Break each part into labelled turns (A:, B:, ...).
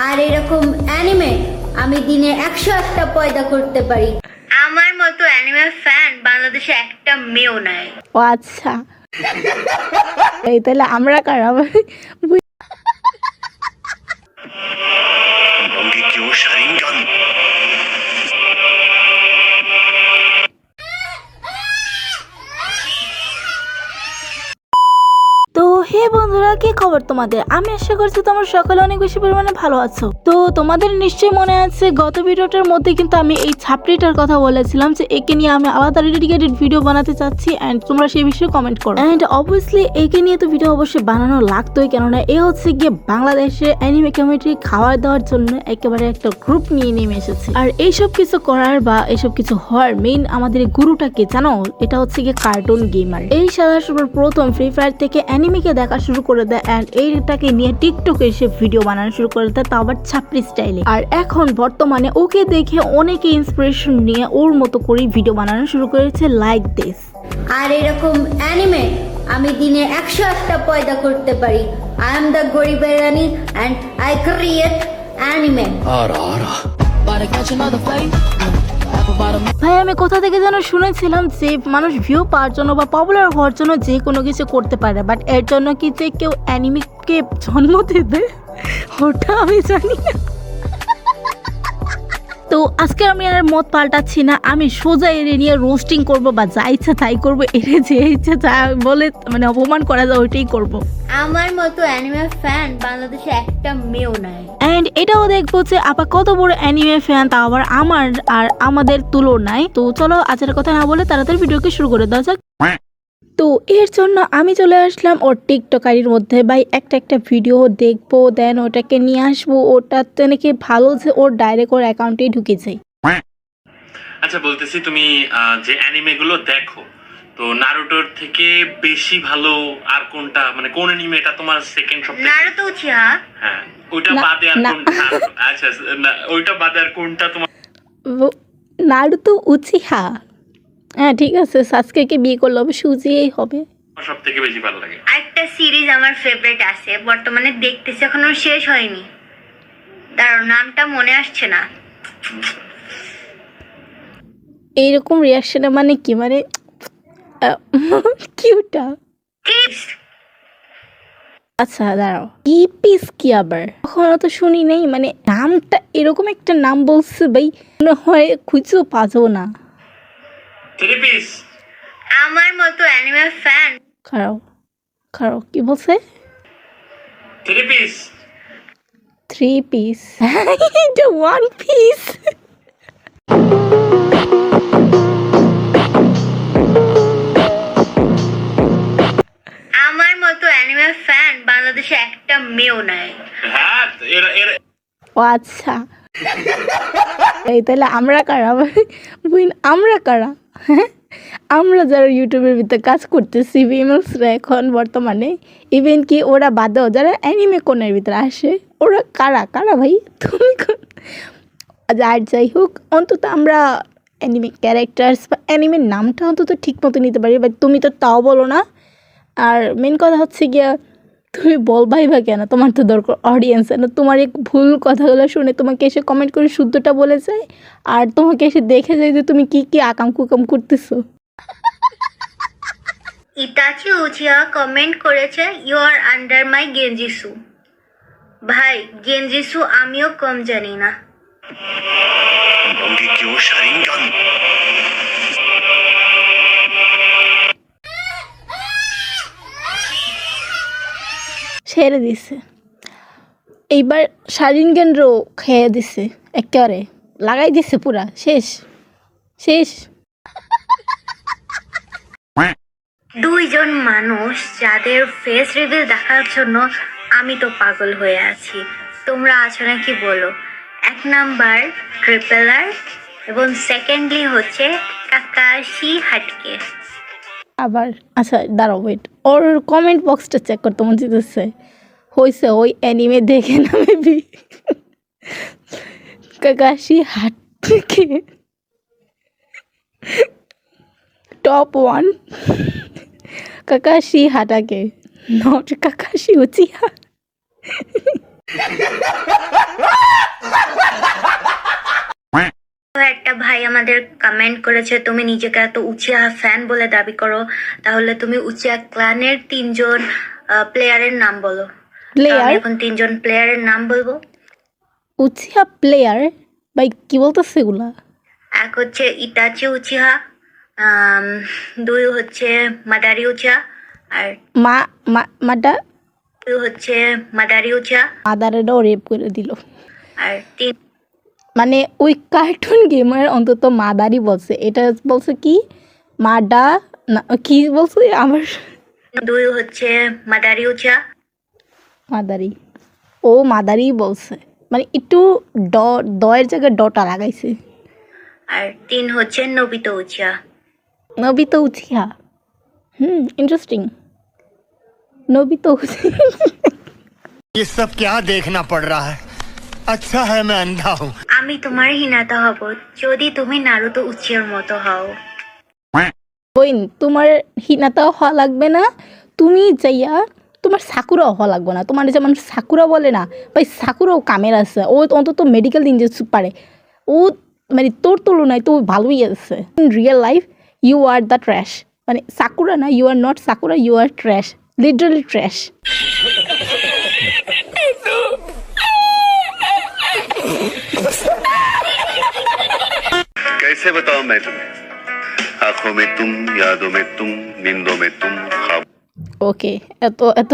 A: আর এরকম অ্যানিমে আমি দিনে 101টা পয়দা করতে পারি। আমার মতো অ্যানিমে ফ্যান বাংলাদেশে একটা মেয়েও নাই।
B: ও আচ্ছা, এই তাহলে আমরা কারা? তো হে বন্ধুরা, কি খবর তোমাদের? আমি আশা করছি তোমরা সকলে অনেক বেশি পরিমাণে ভালো আছো। তো তোমাদের নিশ্চয়ই মনে আছে গত ভিডিওটার মধ্যে কিন্তু আমি এই ছাপড়িটার কথা বলেছিলাম যে একে নিয়ে আমি আলাদা ডেডিকেটেড ভিডিও বানাতে চাচ্ছি এন্ড তোমরা সেই বিষয়ে কমেন্ট করো। এন্ড অবভিয়াসলি একে নিয়ে তো ভিডিও অবশ্যই বানানো লাগতোই, কেননা এ হচ্ছে গিয়ে বাংলাদেশে অ্যানিমে কমিউনিটি খাবার দেওয়ার জন্য একেবারে একটা গ্রুপ নিয়ে নেমে এসেছে। আর এইসব কিছু করার বা এইসব কিছু হওয়ার মেইন আমাদের গুরুটাকে জানো, এটা হচ্ছে গিয়ে কার্টুন গেমার। এই সাধারণ প্রথম ফ্রি ফায়ার থেকে অ্যানিমেকে দেখা শুরু করে দেয় এন্ড এইটাকে নিয়ে টিকটকে এসে ভিডিও বানানো শুরু করে দেয়, তাও আবার ছাপড়ি স্টাইলে। আর এখন বর্তমানে ওকে দেখে অনেকে ইন্সপিরেশন নিয়ে ওর মতো করে ভিডিও বানানো শুরু করেছে লাইক দিস।
A: আর এরকম অ্যানিমে আমি দিনে 101টা পয়দা করতে পারি। আই এম দ্য গরিবের রানী অ্যান্ড আই ক্রিয়েট অ্যানিমে।
B: ভাই আমি কোথা থেকে যেন শুনেছিলাম যে মানুষ ভিউ পাওয়ার জন্য বা পপুলার হওয়ার জন্য যে কোনো কিছু করতে পারে, বাট এর জন্য কি যে কেউ অ্যানিমেকে জন্ম দেবে ওটা আমি জানি না। তো আজকে আমি আর মত পাল্টাচ্ছি না, আমি সোজা এরে নিয়ে রোস্টিং করব বা যা ইচ্ছা তাই করবো। এরে যে ইচ্ছা যা বলে মানে অপমান করা যায় ওইটাই করবো।
A: আমার মতো অ্যানিমে ফ্যান বাংলাদেশে একটা মেয়েও নাই।
B: এন্ড এটাও দেখবো যে আপা কত বড় অ্যানিমে ফ্যান, তা আবার আমার আর আমাদের তুলনায়। তো চলো আজকের কথা না বলে তাড়াতাড়ি ভিডিওকে শুরু করে দেওয়া যাক। তো এর জন্য আমি চলে আসলাম ওর টিকটকারির মধ্যে। ভাই একটা ভিডিও দেখবো, দেন ওটাকে নিয়ে আসবো। ওটাতে নাকি ভালো যে ওর ডাইরেক্ট ওর অ্যাকাউন্টেই ঢুকে যায়।
C: আচ্ছা বলতেছি, তুমি যে অ্যানিমে গুলো দেখো, তো নারুটোর থেকে বেশি ভালো আর কোনটা, মানে কোন অ্যানিমেটা তোমার সেকেন্ড সবথেকে?
A: Naruto Uchiha.
C: হ্যাঁ, ওইটা বাদে আর কোনটা? আচ্ছা ওইটা বাদে আর কোনটা তোমার?
B: Naruto Uchiha. হ্যাঁ ঠিক আছে, সাসকেকে বিয়ে করলে অবশ্যই উচিই হবে।
C: সব থেকে বেশি ভালো লাগে
A: একটা সিরিজ আমার ফেভারিট আছে, বর্তমানে দেখতেছি, এখনো শেষ হয়নি। দাঁড়াও, নামটা মনে আসছে না।
B: এইরকম রিয়াকশনে মানে কি, মানে কিউটা? আচ্ছা দাঁড়াও, কি পিস কি আবার? কখনো তো শুনি নেই, মানে নামটা এরকম একটা নাম বলছে ভাই, মনে হয় খুঁজেও পাবো না।
C: Three piece.
A: আমার মতো অ্যানিমে ফ্যান।
B: খারাও কি বলছে?
C: Three piece.
B: Three piece? এটা ওয়ান পিস।
A: আমার মতো অ্যানিমে ফ্যান বাংলাদেশে একটা মেয়েও নাই।
C: হ্যাঁ
B: ও আচ্ছা, এই তাহলে আমরা কারা? আমরা কারা? হ্যাঁ, আমরা যারা ইউটিউবের ভিতরে কাজ করতেছি ফিমেলসরা এখন বর্তমানে, ইভেন কি ওরা বাদেও যারা অ্যানিমে কোণের ভিতরে আসে, ওরা কারা ভাই? তুমি আর যাই হোক, অন্তত আমরা অ্যানিমে ক্যারেক্টার্স বা অ্যানিমের নামটা অন্তত ঠিক মতো নিতে পারি, বাট তুমি তো তাও বলো না। আর মেন কথা হচ্ছে গিয়া তুমি বলবাই বা কেন? তোমার তো দরকার অডিয়েন্স, না তোমার এক ভুল কথাগুলো শুনে তোমাকে এসে কমেন্ট করে শুদ্ধটা বলে যায়, আর তোমাকে এসে দেখে যায় যে তুমি কি আকাম কুকাম করতেছো।
A: ইতাচি উচিয়া কমেন্ট করেছে, ইউ আর আন্ডার মাই গেঞ্জিসু। ভাই গেঞ্জিসু আমিও কম জানি না।
B: ছেড়ে দিছে, এইবার শারিনগেনরও খেয়ে দিছে, একেবারে লাগাই দিছে, পুরা শেষ।
A: দুইজন মানুষ যাদের ফেস রিভিল দেখার জন্য আমি তো পাগল হয়ে আছি। তোমরা আছো নাকি বলো? এক নাম্বার ট্রিপলার এবং সেকেন্ডলি হচ্ছে কাকাশি হাটকে।
B: আবার আচ্ছা দাঁড়াও, ওয়েট, ওর কমেন্ট বক্সটা চেক করতে মন চাইতেছে। হয়েছে ওই অ্যানিমে দেখে না মেবি কাকাশি হাট থেকে top 1 Kakashi Hatake, not Kakashi Uchiha.
A: Comment করেছে তুমি নিজেকে এত উচিয়া ফ্যান বলে দাবি করো, তাহলে তুমি উচিয়া ক্লানের 3জন প্লেয়ারের নাম বলো। তো আমি
B: প্লেয়ার
A: এখন 3জন প্লেয়ারের নাম বলবো।
B: উচিহা প্লেয়ার ভাই কি বলতেছে এগুলা?
A: এক হচ্ছে ইতাচি উচিহা, 2 হচ্ছে মাদারি উচিহা, আর
B: মা মাটা
A: 2 হচ্ছে মাদারি উচিহা,
B: আদারেরও রেপ করে দিল।
A: আর 3
B: মানে ওই কার্টুন গেমের অন্তত মাদারি বলছে, এটা বলছে কি মাডা না কি বলছে আমার
A: 2 হচ্ছে মাদারি উচিহা,
B: মাদারি, ও মাদারি বলছে, মানে একটু দয়ের জায়গায় ডটা লাগাইছে।
A: আর 3 হচ্ছে Obito Uchiha.
B: Obito Uchiha, interesting. Obito Uchiha
D: ये सब क्या देखना पड़ रहा है? अच्छा है मैं अंधा हूँ।
A: আমি তোমার হিনাতা হব যদি তুমি নারুতো উচিয়ার মতো হও।
B: বইন তোমার হিনাতাও হওয়া লাগবে না, তুমি যাইয়া তোমার সাকুরাও হওয়া লাগবে না। তোমার যেমন সাকুরা বলে না ভাই, সাকুরাও কামের আছে, ও অন্তত মেডিকেল ইঞ্জেকশন পারে, ও মানে তোর তুলনায় তো ভালোই আছে। In real life you are the trash, মানে সাকুরা না, you are not Sakura, you are trash, literally trash.
E: कैसे बताऊं मैं तुम्हें? आंखों में तुम, यादों में तुम, नींदों में तुम, ख्वाब
B: ওকে, এত এত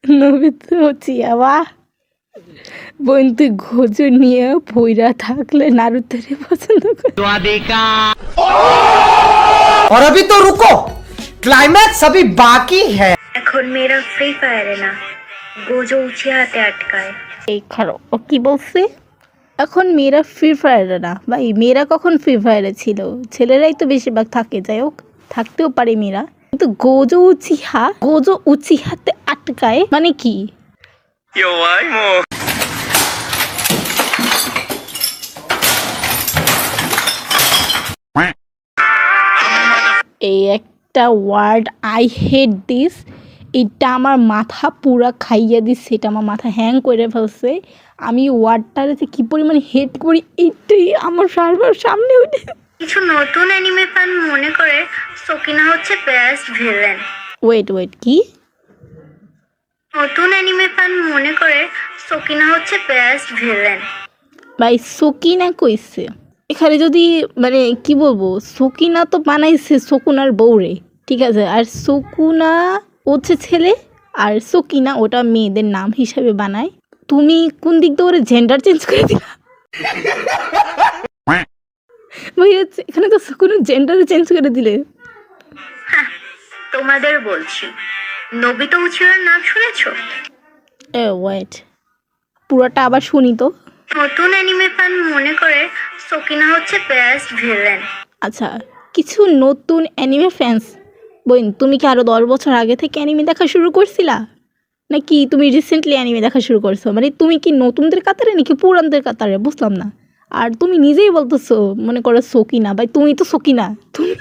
B: নবিতো চিয়া বাহ। বোন তুই গোজো নিয়ে ভইরা থাকলে নারুতোরে পছন্দ কর।
F: और अभी तो रुको, क्लाइमैक्स अभी बाकी है।
A: এখন মেয়েরা ফ্রি ফায়ারে না, গোজো উচিয়া হাতে আটকায়।
B: এই খারো, ও কি বলছে? এখন মেয়েরা ফ্রি ফায়ারে না ভাই, মেয়েরা কখন ফ্রি ফায়ারে ছিল? ছেলেরাই তো বেশিরভাগ থাকে, যাই হোক থাকতেও পারে মেয়েরা, কিন্তু গোজো উচিহাতে আটকায় মানে কি? এই একটা ওয়ার্ড আই হেট দিস, এটা আমার মাথা পুরা খাইয়া দিচ্ছে, এটা আমার মাথা হ্যাং করে ফেলছে। আমি ওয়ার্ডটারে যে কী পরিমাণে হেট করি এটাই আমার সার্ভার সামনে উঠে।
A: কিছু নতুন অ্যানিমে ফ্যান মনে করে সকিনা হচ্ছে বেস্ট ভিলেন।
B: ওয়েট কি?
A: নতুন অ্যানিমে ফ্যান মনে করে সকিনা হচ্ছে বেস্ট ভিলেন।
B: ভাই সকিনা কইছে এখানে, যদি মানে কি বলবো, সকিনা তো বানাইছে শকুনার বউরে, ঠিক আছে, আর শকুনা হচ্ছে ছেলে আর সকিনা ওটা মেয়েদের নাম হিসাবে বানায়। তুমি কোন দিক দিয়ে ওরে জেন্ডার চেঞ্জ করে দিলা? ভাই হচ্ছে এখানে তো শকুনা জেন্ডার চেঞ্জ করে দিলে।
A: হ্যাঁ, তোমাদের বলছি, নবিতো উচিয়ার নাম শুনেছো?
B: ওয়েট, পুরোটা আবার শুনি তো।
A: নতুন অ্যানিমে ফ্যান মনে করে সকিনা হচ্ছে বেস্ট ভিলেন।
B: আচ্ছা, কিছু নতুন অ্যানিমে ফ্যান্স, বোন তুমি কি আরও 10 বছর আগে থেকে অ্যানিমে দেখা শুরু করছিলা, নাকি তুমি রিসেন্টলি অ্যানিমে দেখা শুরু করছো? মানে তুমি কি নতুনদের কাতারে নাকি পুরানদের কাতারে, বুঝলাম না। আর তুমি নিজেই বলতেছো মনে করো সকিনা, ভাই তুমি তো সকিনা, তুমি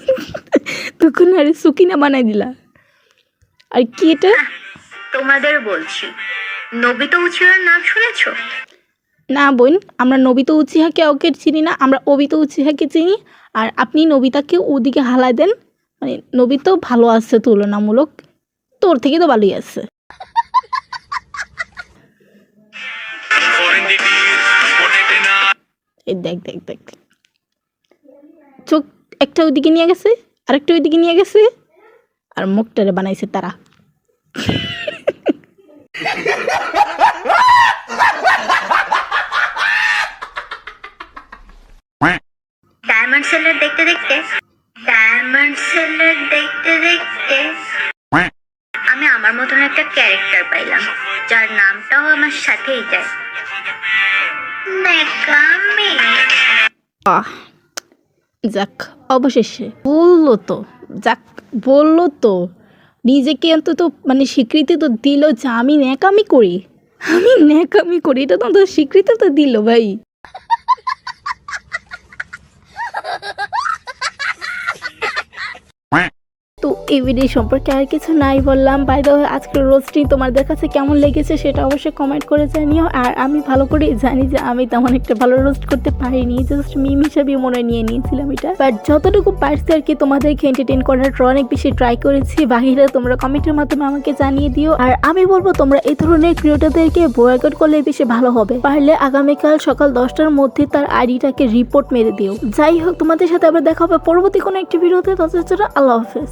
B: তখন আরে সকিনা বানাই দিলা। আর কি এটা?
A: তোমাদের বলছি, নবিতো উচিয়ার নাম শুনেছো?
B: না বোন, আমরা নবিতা উচিহাকে ওকে চিনি না, আমরা অবিতা উচিহাকে চিনি। আর আপনি নবিতাকে ওদিকে হালাই দেন, মানে নবিতাও ভালো আছে তুলনামূলক, তোর থেকে তো ভালোই আছে। এই দেখ চোখ একটা ওইদিকে নিয়ে গেছে, আরেকটা ওইদিকে নিয়ে গেছে, আর মুখটারে বানাইছে তারা।
A: ডায়মন্ড সেলার দেখতে দেখতে আমি আমার মতন একটা ক্যারেক্টার পাইলাম, যার নামটাও আমার সাথেই যায়, নেকামি।
B: যাক অবশেষে বললো তো নিজেকে অন্তত মানে স্বীকৃতি তো দিল যে আমি ন্যাকামি করি, এটা তো অন্তত স্বীকৃতি তো দিল ভাই। তো এই ভিডিও সম্পর্কে আর কিছু নাই বললাম। বাই দ্য ওয়ে, আজকের রোস্টিং তোমাদের কাছে কেমন লেগেছে সেটা অবশ্যই কমেন্ট করে জানিও। আর আমি ভালো করে জানি যে আমি তেমন একটা ভালো রোস্ট করতে পারিনি, জাস্ট মিম হিসাবে মনে নিয়ে নিয়েছিলাম এটা। বাট যতটুকু পারছি আর কি তোমাদেরকে এন্টারটেইন করার অনেক বেশি ট্রাই করেছি। বাকিরা তোমরা কমেন্টের মাধ্যমে আমাকে জানিয়ে দিও। আর আমি বলবো তোমরা এই ধরনের ক্রিয়েটরদেরকে বয়কট করলে বেশি ভালো হবে। পারলে আগামীকাল সকাল 10টার মধ্যে তার আইডিটাকে রিপোর্ট মেরে দিও। যাই হোক, তোমাদের সাথে আবার দেখা হবে পরবর্তী কোনো একটি ভিডিওতে। ততক্ষণ আল্লাহ হাফেজ।